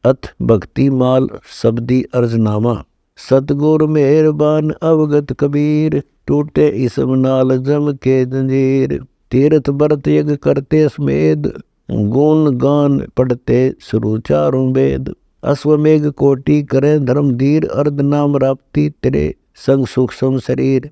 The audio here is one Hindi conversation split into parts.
अथ भक्ति माल शब्दी अर्जनामा। सतगुर मेहरबान अवगत कबीर, टूटे इसम नाल जम के जंजीर। तीर्थ व्रत यज्ञ करते समेद, गुण गान पढ़ते शुरु चारों वेद। अश्वमेघ कोटि करें धर्म धीर, अर्ध नाम राप्ति तेरे संग सूक्ष्म शरीर।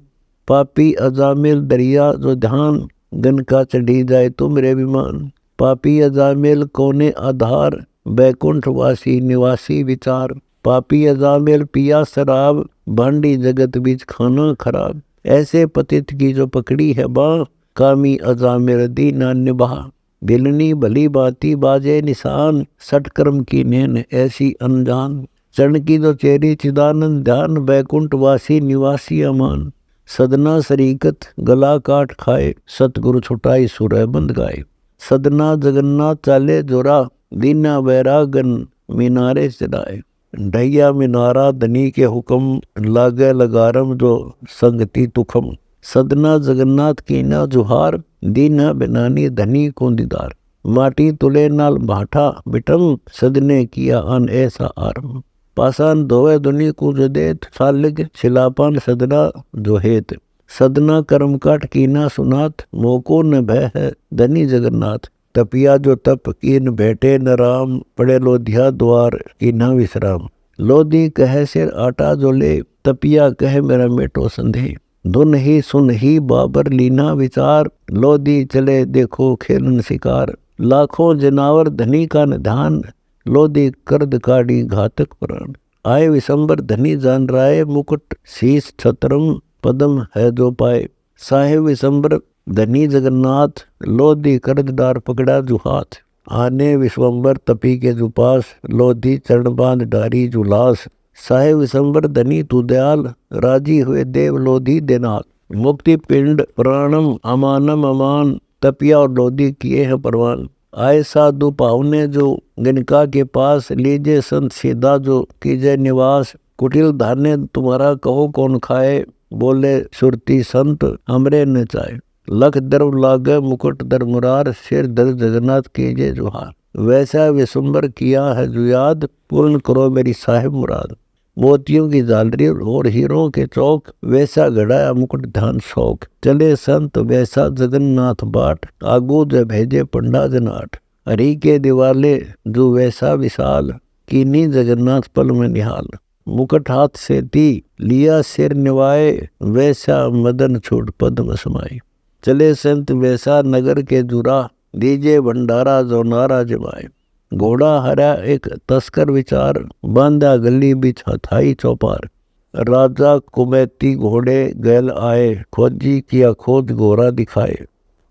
पापी अजामिल दरिया जो ध्यान, गन का चढ़ी जाए तुम रे विमान। पापी अजामिल कोने आधार, बैकुंठ वासी निवासी विचार। पापी अजामिल पिया शराब, भांडी जगत बीच खाना खराब। ऐसे पतित की जो पकड़ी है बाँ, कामी अजामिल दीना निभा। बिलनी भली बाती बाजे निशान, सटकर्म की नैन ऐसी अनजान। चरण की जो चेरी चिदानंद ध्यान, बैकुंठ वासी निवासी अमान। सदना शरीकत गला काट खाए, सतगुरु छुटाई सुरह बंद गाए। सदना जगन्नाथ चाले जोरा, दीना वैरागन मीनारे चढ़ाए। ढैया मीनारा धनी के हुक्म, लागे लगारम जो संगति तुखम। सदना जगन्नाथ की ना जुहार, दीना बिनानी धनी को दीदार। माटी तुले नाल भाठा बिटम, सदने किया अन ऐसा आरम। पासान धोवे दुनी को जो देत, सालिग छिलापान सदना जो हेत। सदना कर्म काट कीना सुनात, मोको न भय है धनी जगन्नाथ। तपिया जो तप कीन बैठे न राम, पड़े लोधिया द्वार की न विश्राम। लोधी कहे सिर आटा जो ले, तपिया कहे मेरा मेटो संदेह। धुन ही सुन ही बाबर लीना विचार, लोधी चले देखो खेलन शिकार। लाखों जनावर धनी का निधान, लोधी कर्द काड़ी घातक प्राण। आए विशंबर धनी जान राय, मुकुट शीश छत्रम पदम है जो पाए। साहेब विशंबर धनी जगन्नाथ, लोधी कर्ददार पकड़ा जुहाथ। आने विश्वंबर तपी के जुपास, लोधी चरण बांध डारी जुलास। साहेब विशंबर धनी तू दयाल, राजी हुए देव लोधी देनाथ। मुक्ति पिंड प्राणम अमानम अमान, तपिया और लोधी किए हैं परवान। आए साधु पावने जो गणिका के पास, लीजे संत सीधा जो कीजे निवास। कुटिल धान्य तुम्हारा कहो कौन खाए, बोले सुरती संत हमरे न चाहे। लख दर्व लागे मुकुट दर मुरार, सिर दर जगन्नाथ कीजे जुहार। वैसा विशंबर किया है जो याद, पूर्ण करो मेरी साहिब मुराद। मोतियों की झालरी और हीरों के चौक, वैसा गढ़ाया मुकुट ध्यान शौक। चले संत वैसा जगन्नाथ बाट, आगू जो भेजे पंडा जनाट। हरि के दिवाले जो वैसा विशाल, कीनी जगन्नाथ पल में निहाल। मुकुट हाथ से ती लिया सिर निवाए, वैसा मदन छूट पद्म समाये। चले संत वैसा नगर के जुरा, दीजे भंडारा जो नारा जमाए। घोड़ा हरा एक तस्कर विचार, बांधा गली बिच हथाई चौपार। राजा कुमैती घोड़े गैल आए, खोजी किया खोज घोड़ा दिखाए।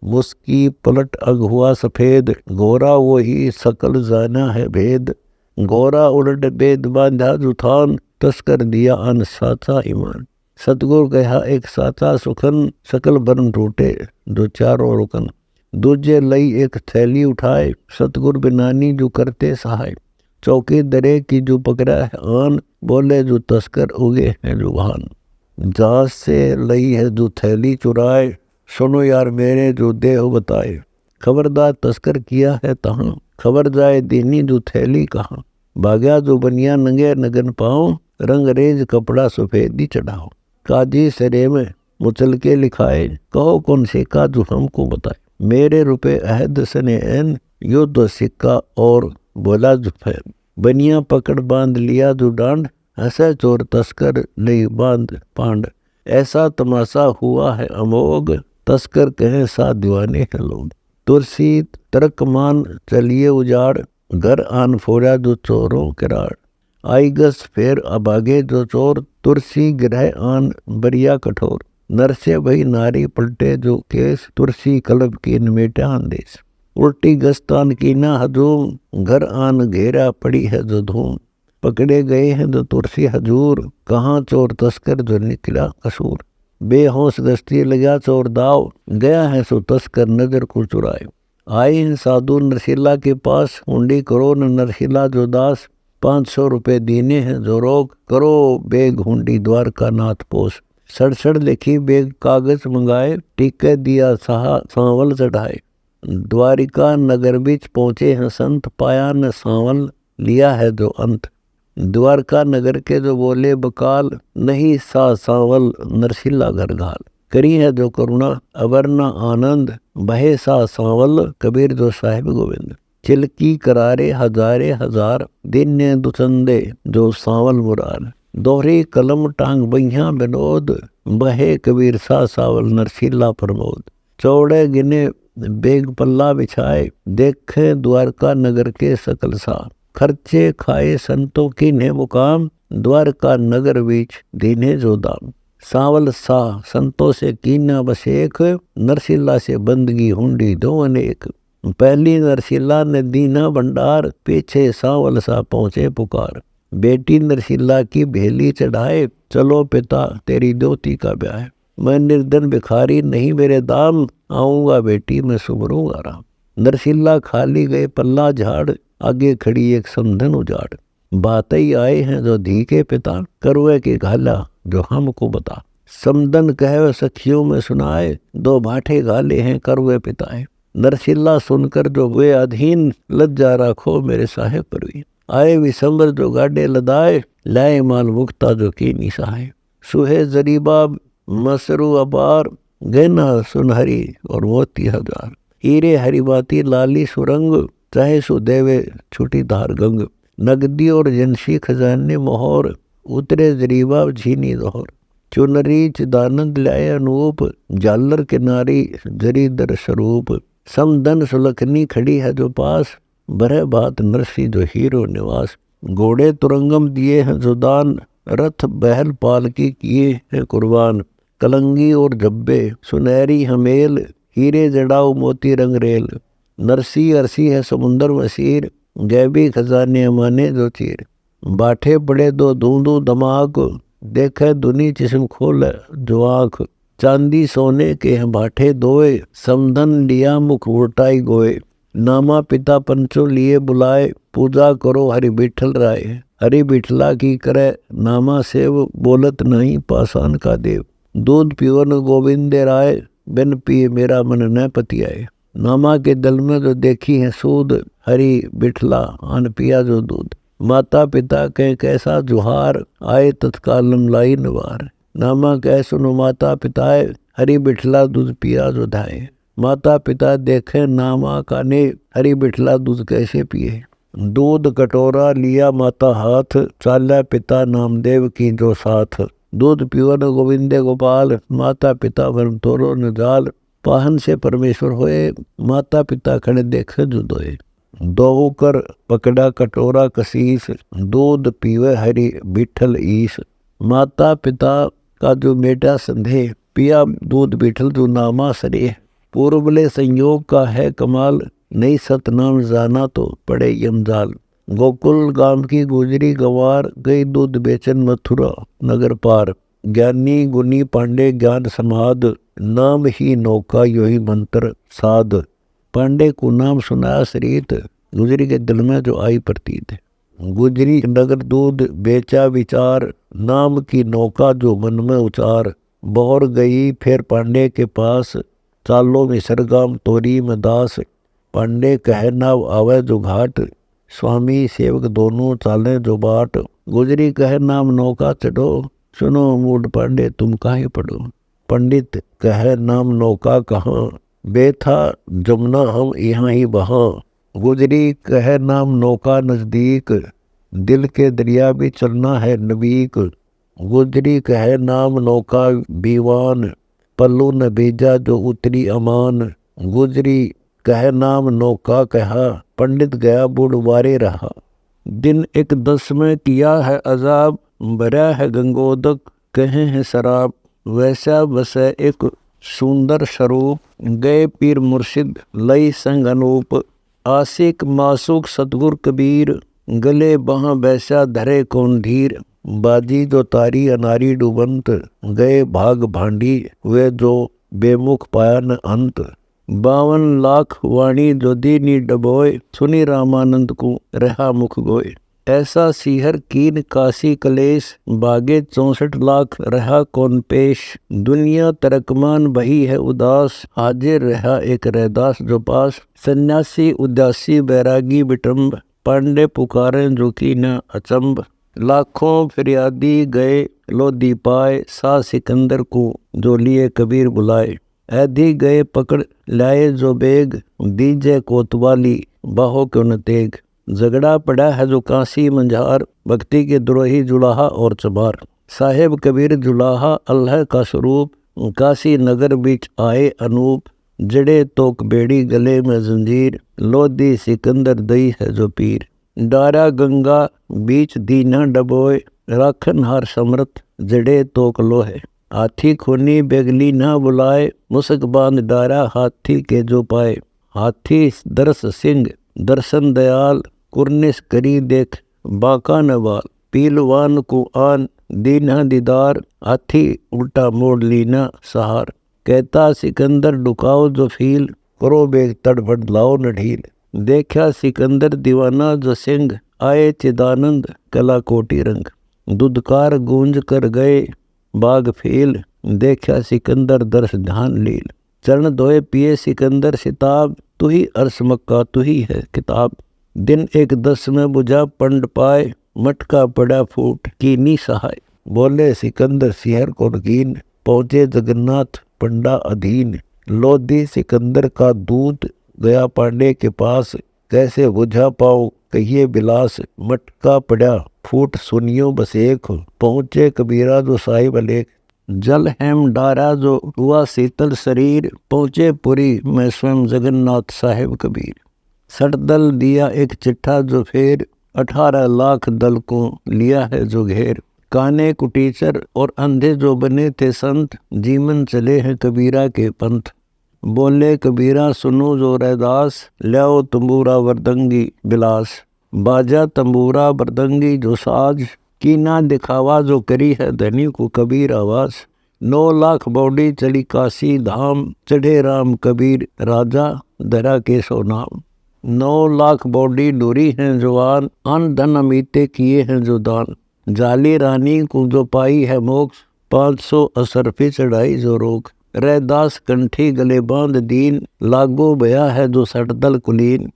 मुस्की पलट अग हुआ सफेद, घोड़ा वो ही सकल जाना है भेद। घोड़ा उलट बेद बांधा जुथान, तस्कर दिया अन साचा ईमान। सतगुरु कहा एक साचा सुखन, सकल बरन टूटे जो चारों रुकन। दूजे लई एक थैली उठाए, सतगुरु बिनानी जो करते सहाय। चौकी दरे की जो पकड़ा है आन, बोले जो तस्कर उगे हैं जो वाहन। जहाज से लई है जो थैली चुराए, सुनो यार मेरे जो देह बताए। खबरदार तस्कर किया है तहाँ, खबर जाए दीनी जो थैली कहाँ। भाग्या जो बनिया नंगे नगन पाओ, रंग रेज कपड़ा सफेदी चढ़ाओ। काजी सरे में मुचल के लिखाए, कहो कौन से का जो हमको बताए। मेरे रुपए अहद सने एन, युद्ध सिक्का और बोला जुफैन। बनिया पकड़ बांध लिया जो डांड, हंसे चोर तस्कर ले बांध पांड। ऐसा तमाशा हुआ है अमोघ, तस्कर कहे सा दीवाने हैं लोग। तुलसी तरकमान चलिए उजाड़, घर आन फोड़ा जो चोरों किराड़। आई गस फेर अभागे जो चोर, तुलसी गिरह आन बरिया कठोर। नरसे भई नारी पलटे जो केस, तुलसी कलब की निमेटा देश। उल्टी गस्तान की ना हजूम, घर आन घेरा पड़ी है जो धूम। पकड़े गए हैं जो तुलसी हजूर, कहाँ चोर तस्कर जो निकला कसूर। बेहोश गश्ती लगा चोर दाव, गया है सो तस्कर नजर को चुराए। आए हैं साधु नरसिला के पास, हुंडी करो न नरसिला जो दास। 500 रुपए देने हैं जो रोक, करो बेग हुंडी द्वारका नाथ पोस। सड़सड़ लिखी बेग कागज मंगाए, टीके दिया सहा सांवल चढ़ाए। द्वारिका नगर बीच पहुँचे हैं संत, पाया न सांवल लिया है जो अंत। द्वारका नगर के जो बोले बकाल, नहीं सा सांवल नरसिल्ला घर घाल। करी है जो करुणा अवरना आनंद, बहे सा सांवल कबीर जो साहिब गोविंद। चिलकी करारे हजारे हजार, दिन ने दुचंदे जो सांवल मुरार। दोहरी कलम टांग बहिया विनोद, बहे कबीर सा सावल नरसिल्ला प्रमोद। चौड़े गिने बेग पल्ला बिछाए, देखे द्वारका नगर के सकल सा। खर्चे खाए संतों की ने मुकाम, द्वारका नगर बीच दीने जो दाम। सावल सा संतों से कीना बसेख, नरसिल्ला से बंदगी हुंडी दो अनेक। पहली नरसिल्ला ने दीना भंडार, पीछे सावल सा पहुँचे पुकार। बेटी नरसिल्ला की भेली चढ़ाए, चलो पिता तेरी दोती का ब्याह। मैं निर्धन भिखारी नहीं मेरे दाम, आऊंगा बेटी मैं सुमरूंगा राम। नरसिल्ला खाली गए पल्ला झाड़, आगे खड़ी एक समधन उजाड़। बात ही आए हैं जो धी के पिता, करुए के घाला जो हमको बता। समधन कहे सखियों में सुनाए, दो भाठे घाले हैं करुए पिताए। नरसिल्ला सुनकर जो वे अधीन, लज्जा राखो मेरे साहेब परवीन। आए विसंबर जो गाडे लदाए, लाए माल मुक्ता जो की निसाए। सुहे जरीबा मसरू अपार, गहना सुनहरी और मोती हजार। हीरे हरिबाती लाली सुरंग, चाहे सुदेवे छुटी धार गंग। नगदी और जनसी खजाने मोहर, उतरे जरीबा झीनी दोहर। चुनरी चिदानंद लाए अनूप, झालर किनारी जरीदर स्वरूप। समधन सुलखनी खड़ी है जो पास, बरह बात नरसी जो हीरो निवास। घोड़े तुरंगम दिए हैं जो दान, रथ बहल पालकी किए हैं कुर्बान। कलंगी और जब्बे सुनहरी हमेल, हीरे जड़ाऊ मोती रंग रेल। नरसी अरसी है समुंदर वसीर, गैबी खजाने माने जो चीर। बाठे पड़े दो दूंदू दमाक, देखे दुनी जिस्म खोल जो आँख। चांदी सोने के हैं बाठे दोए, समधन लिया मुख उल्टाई गोए। नामा पिता पंचो लिए बुलाए, पूजा करो हरि बिठल राय। हरि बिठला की करे नामा सेव, बोलत नहीं पासान का देव। दूध पियो न गोविंद राय, बिन पिए मेरा मन न पतियाए। नामा के दल में जो देखी है सूद, हरि बिठला अन पिया जो दूध। माता पिता के कैसा जुहार, आए तत्काल लाई नवार। नामा कह सुनो माता पिताए, हरि बिठला दूध पिया जो धाए। माता पिता देखे नामा का ने, हरि बिठला दूध कैसे पिए। दूध कटोरा लिया माता हाथ, चाला पिता नामदेव की जो साथ। दूध पियो न गोविंदे गोपाल, माता पिता वरम तोरो न जाल। पाहन से परमेश्वर होए, माता पिता खड़े देखे जुदोए। दो कर पकड़ा कटोरा कसीस, दूध पीवे हरि बिठल ईस। माता पिता का जो बेटा संदेह, पिया दूध बिठल जो नामा सरेह। पूर्वले संयोग का है कमाल, नहीं सतनाम जाना तो पड़े यमजाल। गोकुल गांव की गुजरी गंवार, गई दूध बेचन मथुरा नगर पार। ज्ञानी गुनी पांडे ज्ञान समाद, नाम ही नौका यो ही मंत्र साध। पांडे को नाम सुनाया सरीत, गुजरी के दिल में जो आई प्रतीत। गुजरी नगर दूध बेचा विचार, नाम की नौका जो मन में उचार। बौर गई फिर पांडे के पास, चालो में सरगाम तोरी में दास। पांडे कहे नाव आवे जो घाट, स्वामी सेवक दोनों चाले जो बाट। गुजरी कहे नाम नौका चढ़ो, सुनो मूड पांडे तुम काहे पढ़ो। पंडित कहे नाम नौका कहाँ, बेथा जमुना हम यहाँ ही बहाँ। गुजरी कहे नाम नौका नजदीक, दिल के दरिया भी चलना है नबीक। गुजरी कहे नाम नौका बीवान, पल्लू न भेजा जो उतरी अमान। गुजरी कहे नाम नौका कहा, पंडित गया बुढ़वारे रहा। दिन एक 10 में किया है अजाब, भरा है गंगोदक कहे हैं शराब। वैसा बसे एक सुंदर स्वरूप, गए पीर मुर्शिद लई संग अनूप। आशिक मासूक सतगुर कबीर, गले बहाँ बैसा धरे कौन धीर। बाजी जो तारी अनारी डूबंत, गए भाग भांडी वे जो बेमुख पाया न अंत। 52 लाख वाणी जो दीनी डबोए, सुनी रामानंद को रहा मुख गोए। ऐसा सीहर कीन काशी कलेश, बागे 64 लाख रहा कौन पेश। दुनिया तरकमान बही है उदास, हाजिर रहा एक रहदास जो पास। सन्यासी उदासी बैरागी बिटम्ब, पांडे पुकारे जो की न अचंब, लाखों फरियादी गए लोधी पाए, सा सिकंदर को जो लिए कबीर बुलाए। ऐधी गए पकड़ लाए जो बेग, दीजे कोतवाली बाहो क्यों न तेग। झगड़ा पड़ा है जो काशी मंझार, भक्ति के द्रोही जुलाहा और चबार। साहेब कबीर जुलाहा अल्लाह का स्वरूप, काशी नगर बीच आए अनूप। जड़े तोक बेड़ी गले में जंजीर, लोधी सिकंदर दई है जो पीर। डारा गंगा बीच दी न डबोए, राखन हार समरथ जड़े तोक लोहे। हाथी खूनी बेगली न बुलाए, मुसक बांध डारा हाथी के जो पाए। हाथी दरस सिंह दर्शन दयाल, कुर्निश करी देख बाका नवाल। पीलवान को आन दीना दीदार, हाथी उल्टा मोड़ लीना सहार। कहता सिकंदर डुकाओ जो फील, करो बेग तड़फड़ लाओ न ढील। देखा सिकंदर दीवाना जो सिंह, आए चिदानंद कला कोटि रंग। दुदकार गूंज कर गए बाग फील, देखा सिकंदर दर्श ध्यान लील। चरण धोए पिए सिकंदर सिताब, तू ही अर्श मक्का तू ही है किताब। दिन एक 10 में बुझा पंड पाए, मटका पड़ा फूट कीनी सहाय। बोले सिकंदर सिहर को नकीन, पहुंचे जगन्नाथ पंडा अधीन। लोधी सिकंदर का दूत गया पांडे के पास, कैसे बुझा पाओ कहिए बिलास। मटका पड़ा फूट सुनियो बस एक, पहुंचे कबीरा जो साहिब अलेख। जल हेम डारा जो हुआ शीतल शरीर, पहुंचे पुरी में स्वयं जगन्नाथ साहिब कबीर। सठ दल दिया एक चिट्ठा जो फेर, 18 लाख दल को लिया है जो घेर। काने कुटीचर और अंधे जो बने थे संत, जीवन चले हैं कबीरा के पंथ। बोले कबीरा सुनो जो रैदास, ल्याओ तंबूरा वरदंगी बिलास। बाजा तंबूरा वरदंगी जो साज, कीना दिखावा जो करी है धनी को कबीर आवाज। 9 लाख बौड़ी चली काशी धाम, चढ़े राम कबीर राजा दरा के सो नाम। 9 लाख बौड़ी डोरी हैं जवान, अन धन अमीते किए हैं जो दान। जाली रानी को जो पाई है मोक्ष, 500 असरफी चढ़ाई जो रोक। रैदास कंठी गले बांध दीन, लागो बया है जो सटदल कुलीन।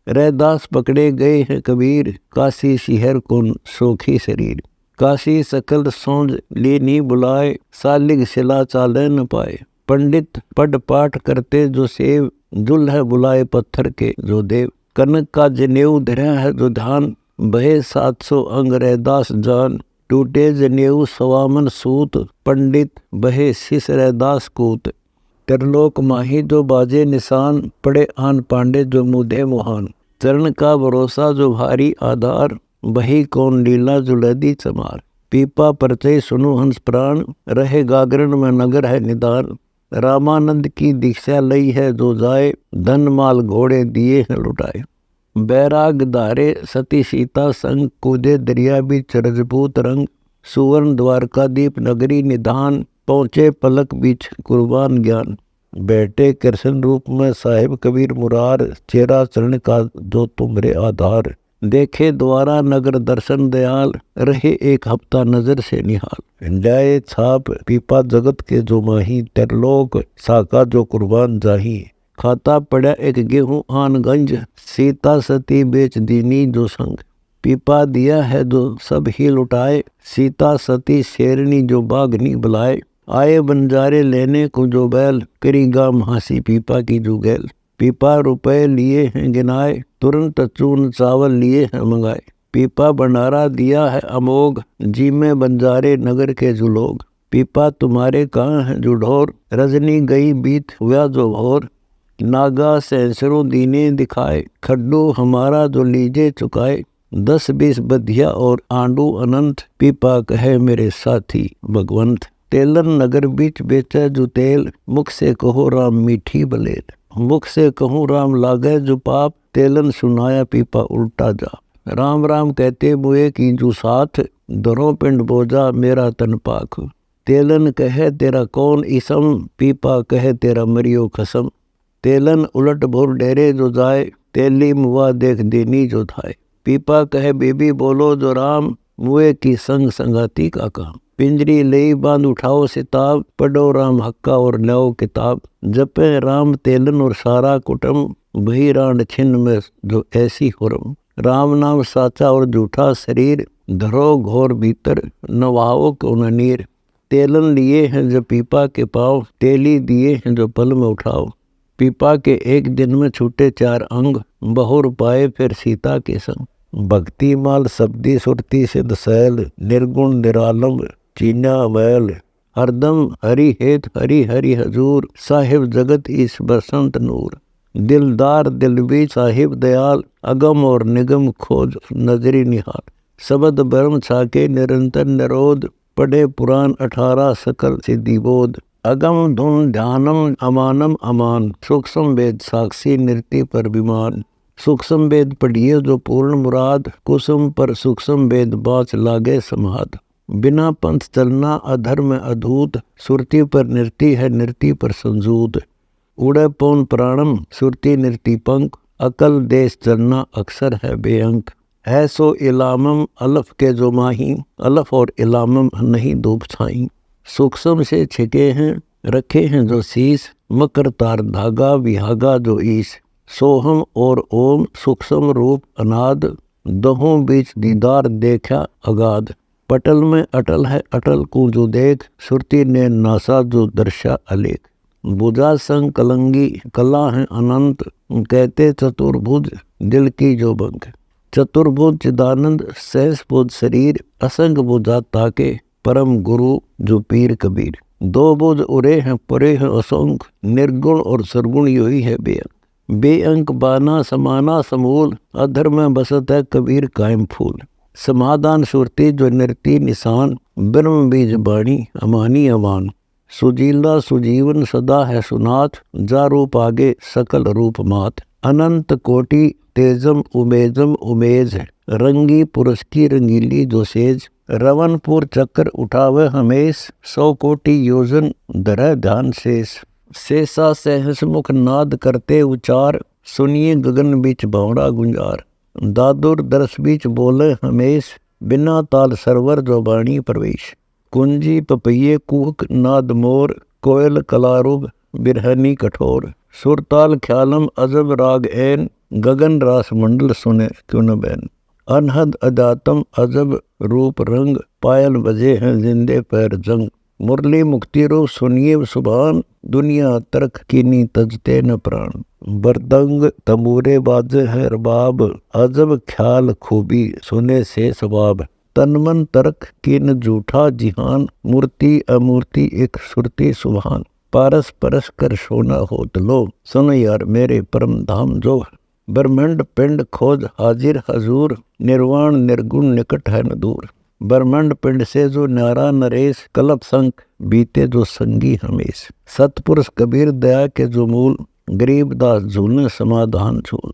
रैदास पकड़े गए हैं कबीर, काशी शहर को सोखी शरीर। काशी सकल सोंझ लीनी बुलाए, सालिग शिला चाले न पाए। पंडित पढ़ पाठ करते जो सेव, जुल है बुलाए पत्थर के जो देव। कनक का जनेऊ धरा है जो ध्यान, बहे 700 अंग रैदास जान। टूटे जनेऊ सवामन सूत, पंडित बहे शिष रैदास कूत। त्रिलोक माही जो बाजे निशान, पड़े आन पांडे जो मुधे मुहान। चरण का भरोसा जो भारी आधार, बही कौन लीला जो लदी चमार। पीपा परचय सुनो हंस प्राण, रहे गागरण में नगर है निदान। रामानंद की दीक्षा लई है जो जाए, धन माल घोड़े दिए हैं लुटाए। बैराग धारे सती सीता संग, कूदे दरिया बीच रजपूत रंग। सुवर्ण द्वारकादीप नगरी निधान, पहुँचे पलक बीच कुर्बान ज्ञान। बैठे कृष्ण रूप में साहिब कबीर मुरार, चेहरा चरण का जो तुमरे आधार। देखे द्वारा नगर दर्शन दयाल, रहे एक हफ्ता नजर से निहाल। जाए छाप पीपा जगत के जो माही, त्रिलोक साका जो कुर्बान जाही। खाता पड़ा एक गेहूं आन गंज, सीता सती बेच दीनी जो संग। पीपा दिया है जो सब ही लुटाए, सीता सती शेरनी जो बागनी बुलाए। आए बंजारे लेने को जो बैल, करी गाम हासी पीपा की जो गैल। पीपा रुपए लिए हैं गिनाए, तुरंत चून चावल लिए हैं मंगाए। पीपा भंडारा दिया है अमोघ, जी में बंजारे नगर के जो लोग। पीपा तुम्हारे कहाँ हैं जो ढोर, रजनी गई बीत हुआ जो भोर। नागा सैंसरों दीने दिखाए, खड्डू हमारा जो लीजे चुकाए। 10-20 बधिया और आंडू अनंत, पीपा कहे मेरे साथी भगवंत। तेलन नगर बीच बेचा जो तेल, मुख से कहो राम मीठी बलेल। मुख से कहूँ राम लागे जो पाप, तेलन सुनाया पीपा उल्टा जाप। राम राम कहते मुए की जो साथ, दरों पिंड बोझा मेरा तन पाक। तेलन कहे तेरा कौन इसम, पीपा कहे तेरा मरियो कसम। तेलन उलट भोर डेरे जो जाए, तेली मुआ देख देनी जो थाए। पीपा कहे बीबी बोलो जो राम, मुए की संग संगाती का काम। पिंजरी ले बांध उठाओ सिताब, पढ़ो राम हक्का और ल्याओ किताब। जपे राम तेलन और सारा कुटुम, भई रांड छिन्न में जो ऐसी हुरम। राम नाम साचा और झूठा शरीर, धरो घोर भीतर नवाओ को न नीर। तेलन लिए हैं जो पीपा के पाँव, तेली दिए हैं जो पल में उठाओ। पीपा के एक दिन में छूटे 4 अंग, बहुर पाए फिर सीता के संग। भक्ति माल शब्दी सुरती सिद्ध सैल, निर्गुण निरालम चीना वैल। हरदम हरि हेत हरि हरि हजूर, साहिब जगत ईस बसंत नूर। दिलदार दिलबी साहिब दयाल, अगम और निगम खोज नजरी निहाल। शबद ब्रह्म छाके निरंतर निरोध, पढ़े पुराण 18 सकल सिद्धि बोध। अगम धुन ध्यानम अमानम अमान, सूक्ष्म वेद साक्षी नृत्य पर विमान। सूक्ष्म वेद पढ़िए जो पूर्ण मुराद, कुसुम पर सूक्ष्म वेद बाच लागे समाध। बिना पंथ चलना अधर्म अधूत, सुरती पर नृत्य है नृत्य पर संजूत। उड़े पौन प्राणम सुरती नृत्य पंख, अकल देश चलना अक्सर है बेअंक। है सो इलामम अलफ के जो माही, अलफ और इलामम नहीं डूब छाई। सूक्ष्म से छिके हैं रखे हैं जो शीश, मकर तार धागा विहागा जो ईश। सोहम और ओम सूक्ष्म रूप अनाद, दहों बीच दीदार देखा अगाध। पटल में अटल है अटल को जो देख, सुरती ने नासा जो दर्शा अलेख। बुझा संग कलंगी कला है अनंत, कहते चतुर्भुज दिल की जो बंक। चतुर्भुज चिदानंद सहस बुध शरीर, असंग बुझा ताके परम गुरु जो पीर कबीर। 2 बुध उरे हैं परे हैं असंख, निर्गुण और सरगुण यही है बेअंक। बेअंक बाना समाना समूल, अधर्म में बसत है कबीर कायम फूल। समाधान सुरती जो नृत्य निशान, ब्रह्म बीज बाणी अमानी अमान। सुजीला सुजीवन सदा है सुनाथ, जा रूप आगे सकल रूप मात। अनंत कोटि तेजम उमेजम उमेज, रंगी पुरुष की रंगीली जो सेज। रवनपुर चक्र उठावे हमेश, 100 कोटि योजन धरे ध्यान शेष। शेषा सहस मुख नाद करते उचार, सुनिए गगन बीच बावड़ा गुंजार। दादुर दरस बीच बोले हमेश, बिना ताल सरवर जो बाणी प्रवेश। कुंजी पपैये कुहक नाद मोर, कोयल कलारुग बिरहनी कठोर। सुरताल ख्यालम अजब राग ऐन, गगन रास मंडल सुने क्यों न बैन। अनहद अजातम अजब रूप रंग, पायल बजे हैं जिंदे पैर जंग। मुरली मुक्ति रूप सुनिए सुभान, दुनिया तर्क कीनी तजते न प्राण। बरदंग तंबूरे बाजे हैं रबाब, अजब ख्याल खूबी सुने से सवाब। तनमन तर्क किन झूठा जिहान, मूर्ति अमूर्ति एक सुरती सुभान। पारस परस कर सोना होत लो, सुन यार मेरे परम धाम जो। ब्रह्मंड पिंड खोज हाजिर हजूर, निर्वाण निर्गुण निकट है न दूर। ब्रह्मंड पिंड से जो न्यारा नरेश, कल्प संख बीते जो संगी हमेश। सतपुरुष कबीर दया के जो मूल, गरीब दास झूलने समाधान झूल।